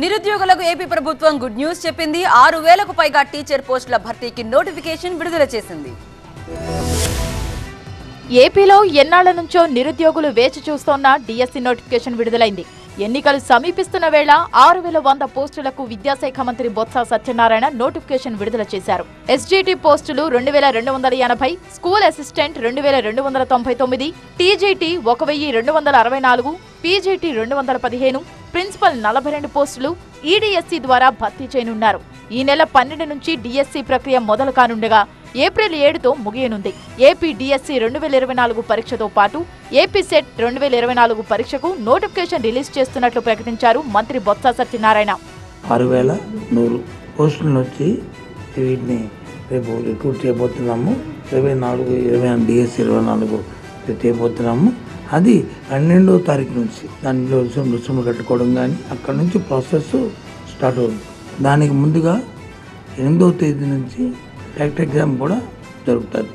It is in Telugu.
నిరుద్యోగులకు ఏపీ ప్రభుత్వం గుడ్ న్యూస్ చెప్పింది. 6000కు పైగా టీచర్ పోస్టుల భర్తీకి నోటిఫికేషన్ విడుదల చేసింది. ఏపీలో ఎన్నాళ్ల నుంచో నిరుద్యోగులు వేచి చూస్తోన్న డిఎస్సి నోటిఫికేషన్ విడుదలైంది. ఎన్నికలు సమీపిస్తున్న వేళ 6100 పోస్టులకు విద్యాశాఖ మంత్రి బొత్స సత్యనారాయణ నోటిఫికేషన్ విడుదల చేశారు. ఎస్జిటి పోస్టులు 2280, school assistant 2299, TGT 1264, PGT 215, principal 42 పోస్టులు ఈడీఎస్సీ ద్వారా భర్తీ చేయనున్నారు. ఈ నెల 12 నుంచి డిఎస్సి ప్రక్రియ మొదలు కానుండగా ఏప్రిల్ 7తో ముగియనుంది. ఏపీ డిఎస్సి 2024 పరీక్షతో పాటు ఏపీ సెట్ 2024 పరీక్షకు నోటిఫికేషన్ రిలీజ్ చేస్తున్నట్లు ప్రకటించారు మంత్రి బొత్స సత్యనారాయణ. 6100 పోస్టుల నుంచి వీటిని రేపు రిక్రూట్ చేయబోతున్నాము. 24 డిఎస్సి 24 చేయబోతున్నాము. అది 12వ తారీఖు నుంచి దానిలో రుసుము కట్టుకోవడం కానీ అక్కడ నుంచి ప్రాసెస్ స్టార్ట్ అవుతుంది. దానికి ముందుగా 8వ తేదీ నుంచి ప్రాక్టికల్ ఎగ్జామ్ కూడా జరుగుతుంది.